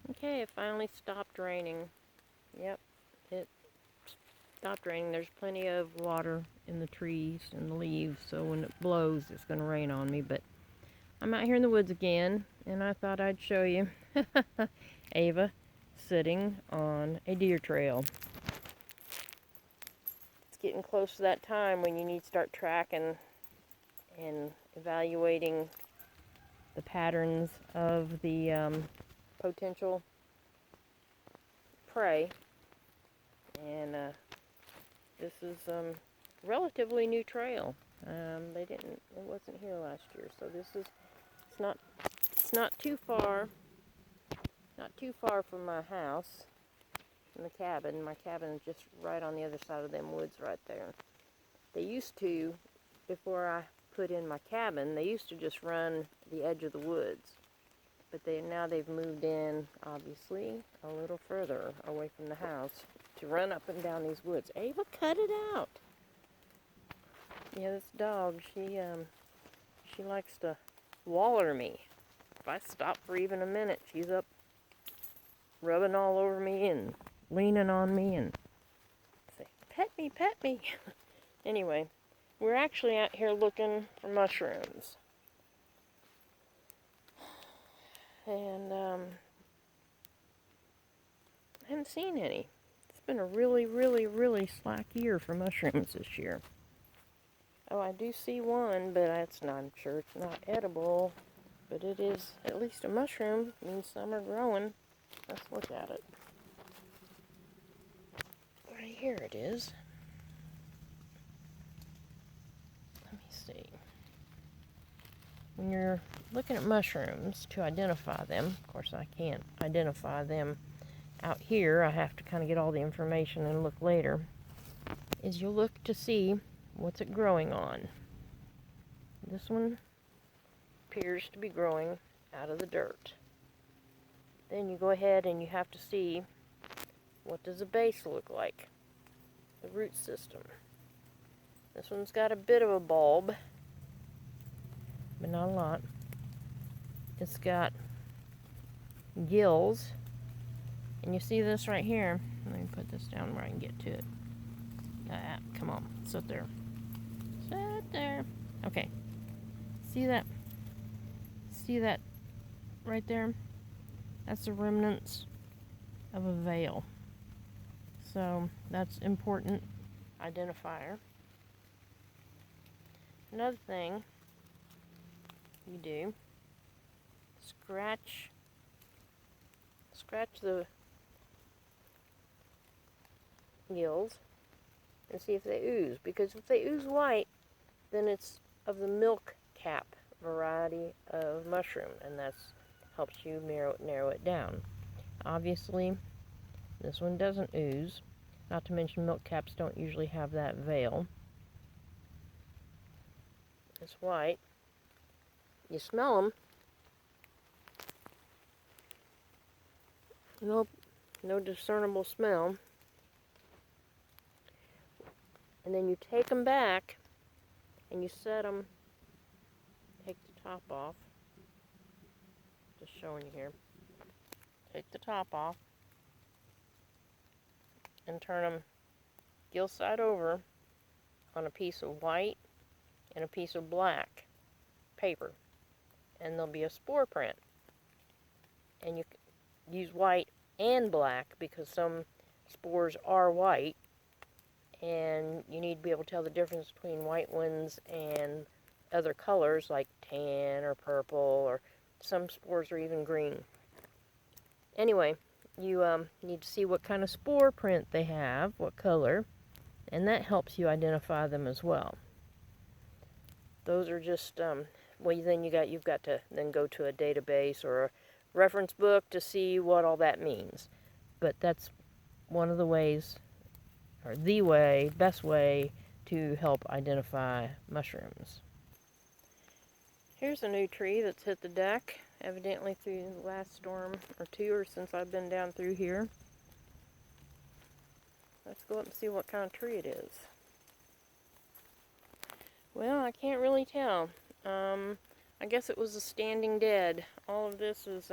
Okay, it finally stopped raining. Yep, it stopped raining. There's plenty of water in the trees and the leaves, so when it blows, it's going to rain on me. But I'm out here in the woods again, and I thought I'd show you Ava sitting on a deer trail. It's getting close to that time when you need to start tracking and evaluating the patterns of the potential prey. And this is relatively new trail. It wasn't here last year, so it's not too far, from my house and the cabin. My cabin is just right on the other side of them woods right there. They used to, before I put in my cabin, they used to just run the edge of the woods. But now they've moved in, obviously, a little further away from the house to run up and down these woods. Ava, cut it out. Yeah, this dog, she likes to waller me. If I stop for even a minute, she's up rubbing all over me and leaning on me and say, pet me, pet me. Anyway, we're actually out here looking for mushrooms. And I haven't seen any. It's been a really, really, really slack year for mushrooms this year. Oh, I do see one, but I'm sure it's not edible. But it is at least a mushroom. It means some are growing. Let's look at it. Right here it is. Let me see. When you're looking at mushrooms to identify them, of course I can't identify them out here. I have to kind of get all the information and look later. Is you'll look to see what's it growing on. This one appears to be growing out of the dirt. Then you go ahead and you have to see what does the base look like, the root system. This one's got a bit of a bulb, but not a lot. It's got gills, and you see this right here. Let me put this down where I can get to it. Come on, sit there. Sit there. Okay. See that? See that right there? That's the remnants of a veil. So that's important identifier. Another thing you do, scratch the gills and see if they ooze, because if they ooze white, then it's of the milk cap variety of mushroom, and that helps you narrow it down. Obviously, this one doesn't ooze, not to mention milk caps don't usually have that veil. It's white. You smell them. Nope, no discernible smell. And then you take them back and you set them, take the top off, just showing you here, take the top off and turn them gill side over on a piece of white and a piece of black paper, and there'll be a spore print. And you use white and black because some spores are white, and you need to be able to tell the difference between white ones and other colors like tan or purple, or some spores are even green. Anyway, you need to see what kind of spore print they have, what color, and that helps you identify them as well. Those are just well, then you've got to then go to a database or a reference book to see what all that means. But that's one of the ways, or the best way to help identify mushrooms. Here's a new tree that's hit the deck, evidently through the last storm or two, or since I've been down through here. Let's go up and see what kind of tree it is. Well, I can't really tell. I guess it was a standing dead. All of this is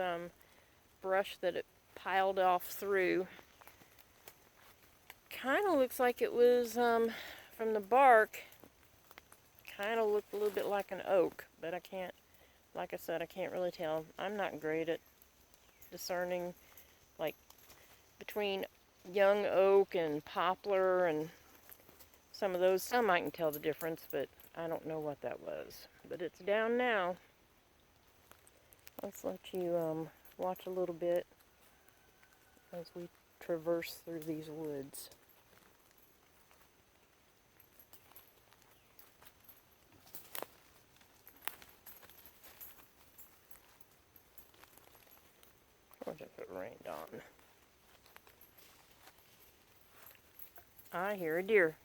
brush that it piled off through. Kind of looks like it was, from the bark, kind of looked a little bit like an oak, but I can't, like I said, I can't really tell. I'm not great at discerning, like, between young oak and poplar and some of those. Some I can tell the difference, but I don't know what that was. But it's down now. Let's let you watch a little bit as we traverse through these woods. What if it rained on? I hear a deer.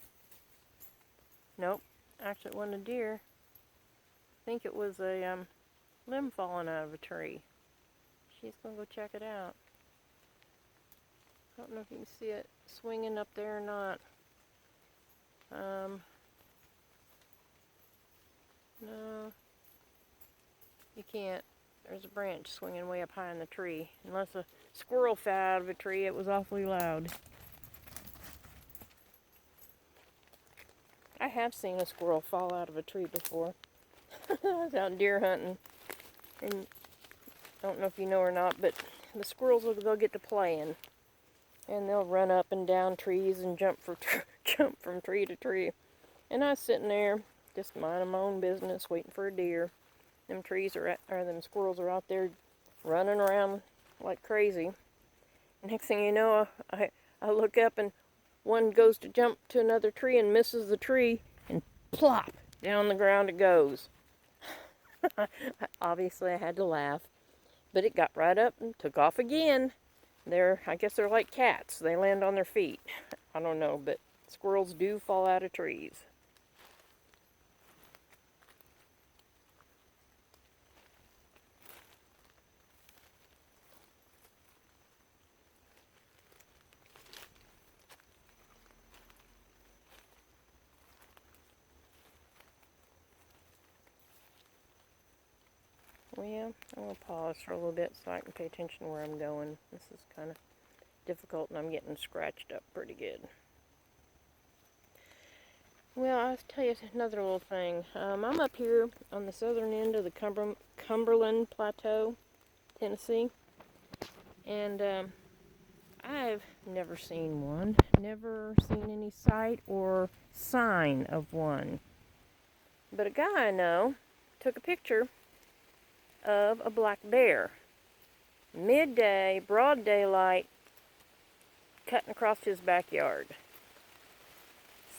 Nope, actually it wasn't a deer. I think it was a limb falling out of a tree. She's gonna go check it out. I don't know if you can see it swinging up there or not. No, you can't. There's a branch swinging way up high in the tree. Unless a squirrel fell out of a tree, it was awfully loud. I have seen a squirrel fall out of a tree before. I was out deer hunting, and I don't know if you know or not, but the squirrels, they'll get to playing, and they'll run up and down trees and jump from tree to tree. And I was sitting there, just minding my own business, waiting for a deer. Them them squirrels are out there running around like crazy. Next thing you know, I look up and one goes to jump to another tree and misses the tree, and plop, down the ground it goes. Obviously I had to laugh, but it got right up and took off again. I guess they're like cats. They land on their feet. I don't know, but squirrels do fall out of trees. Well, I'm going to pause for a little bit so I can pay attention to where I'm going. This is kind of difficult and I'm getting scratched up pretty good. Well, I'll tell you another little thing. I'm up here on the southern end of the Cumberland Plateau, Tennessee, and I've never seen one. Never seen any sight or sign of one. But a guy I know took a picture of a black bear. Midday, broad daylight, cutting across his backyard.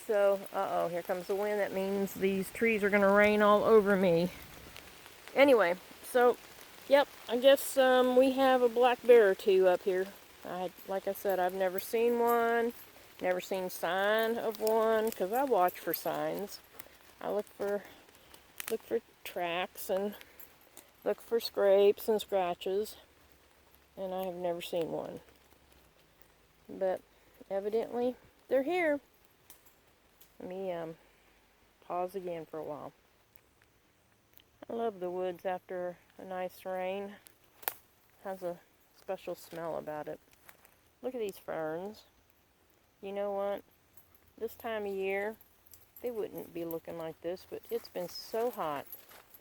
So, here comes the wind. That means these trees are going to rain all over me. Anyway, so, yep, I guess we have a black bear or two up here. Like I said, I've never seen one, never seen sign of one, because I watch for signs. I look for tracks and look for scrapes and scratches, and I have never seen one. But evidently, they're here. Let me pause again for a while. I love the woods after a nice rain. It has a special smell about it. Look at these ferns. You know what? This time of year, they wouldn't be looking like this, but it's been so hot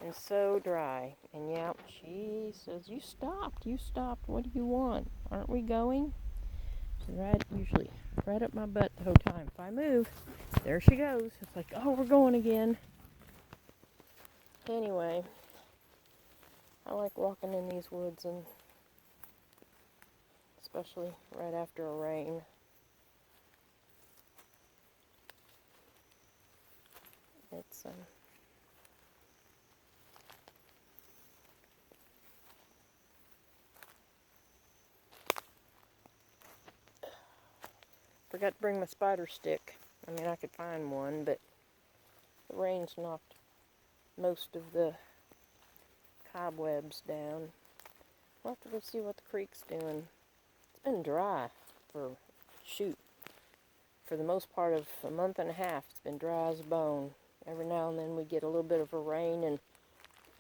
and so dry. And yeah, she says, you stopped. What do you want? Aren't we going? She's usually right up my butt the whole time. If I move, there she goes. It's like, oh, we're going again. Anyway, I like walking in these woods, and especially right after a rain. It's forgot to bring my spider stick. I mean, I could find one, but the rain's knocked most of the cobwebs down. We'll have to go see what the creek's doing. It's been dry for the most part of a month and a half. It's been dry as a bone. Every now and then we get a little bit of a rain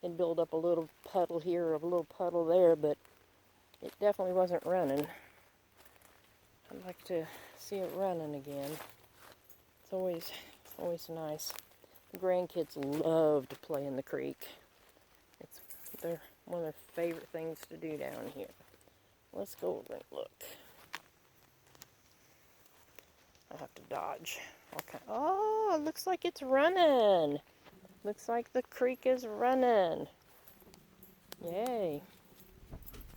and build up a little puddle here or a little puddle there, but it definitely wasn't running. I'd like to see it running again. It's always nice. The grandkids love to play in the creek. They're one of their favorite things to do down here. Let's go over and look. I have to dodge. Okay. Oh, it looks like it's running. Looks like the creek is running. Yay.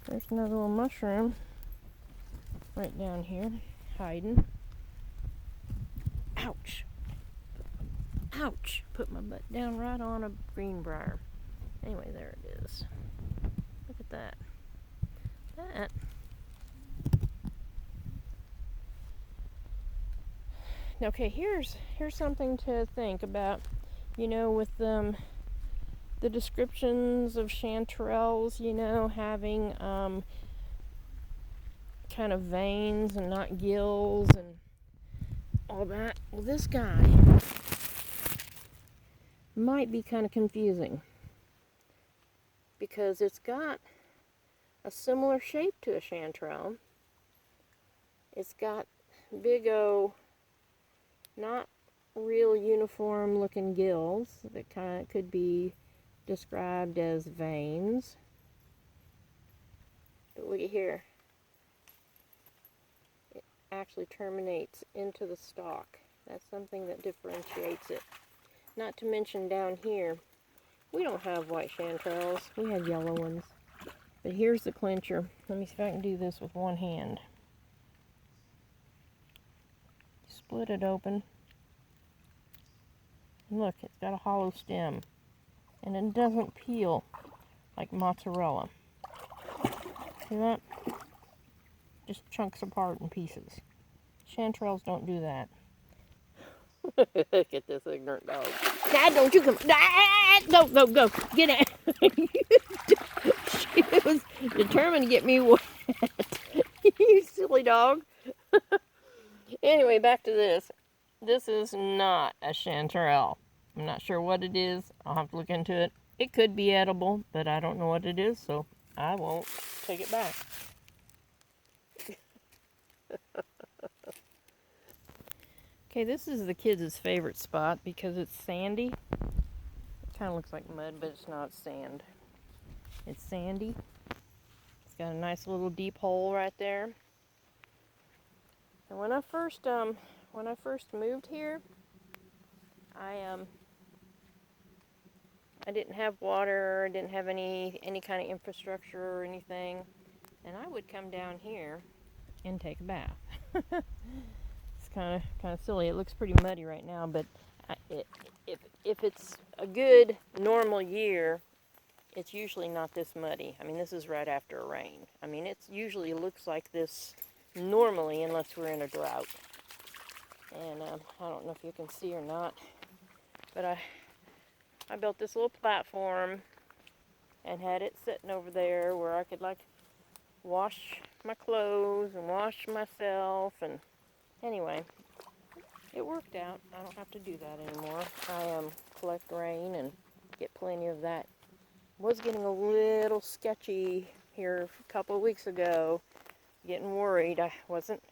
There's another little mushroom right down here, hiding. Ouch. Ouch. Put my butt down right on a greenbrier. Anyway, there it is. Look at that. Okay, here's something to think about. You know, with the descriptions of chanterelles, you know, having kind of veins and not gills and all that. Well, this guy might be kind of confusing because it's got a similar shape to a chanterelle. It's got big O, not real uniform looking gills that kind of could be described as veins. But look at here. It actually terminates into the stalk. That's something that differentiates it. Not to mention down here, we don't have white chanterelles. We have yellow ones. But here's the clincher. Let me see if I can do this with one hand. Split it open. Look, it's got a hollow stem. And it doesn't peel like mozzarella. See that? Just chunks apart in pieces. Chanterelles don't do that. Look at this ignorant dog. Dad, don't you come. Dad, go. Get out. She was determined to get me wet. You silly dog. Anyway, back to this. This is not a chanterelle. I'm not sure what it is. I'll have to look into it. It could be edible, but I don't know what it is, so I won't take it back. Okay, this is the kids' favorite spot because it's sandy. It kind of looks like mud, but it's not sand. It's sandy. It's got a nice little deep hole right there. And when I first moved here, I didn't have water, I didn't have any kind of infrastructure or anything, and I would come down here and take a bath. It's kind of silly. It looks pretty muddy right now, but if it's a good normal year, it's usually not this muddy. I mean, this is right after a rain. I mean, it usually looks like this normally unless we're in a drought. And I don't know if you can see or not, but I built this little platform and had it sitting over there where I could like wash my clothes and wash myself, and anyway, it worked out. I don't have to do that anymore. I collect rain and get plenty of that. Was getting a little sketchy here a couple of weeks ago, getting worried. I wasn't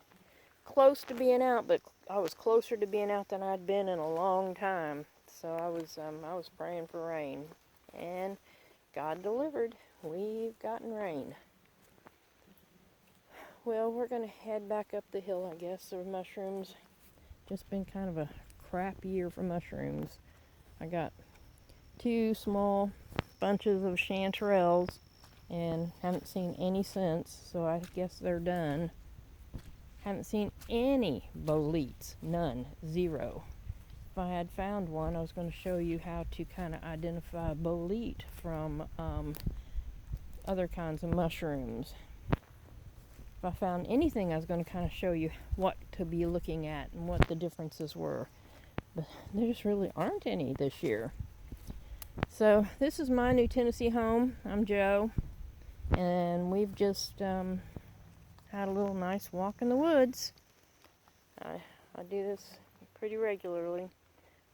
close to being out, but I was closer to being out than I'd been in a long time. So I was praying for rain, and God delivered. We've gotten rain. Well, we're gonna head back up the hill, I guess, of mushrooms. Just been kind of a crap year for mushrooms. I got 2 small bunches of chanterelles and haven't seen any since, so I guess they're done. Haven't seen any boletes, none, 0. If I had found one, I was going to show you how to kind of identify a bolete from other kinds of mushrooms. If I found anything, I was going to kind of show you what to be looking at and what the differences were. But there just really aren't any this year. So this is my new Tennessee home. I'm Jo, and we've just had a little nice walk in the woods. I do this pretty regularly.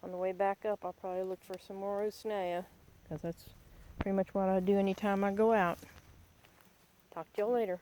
On the way back up, I'll probably look for some more Usnea, because that's pretty much what I do anytime I go out. Talk to y'all later.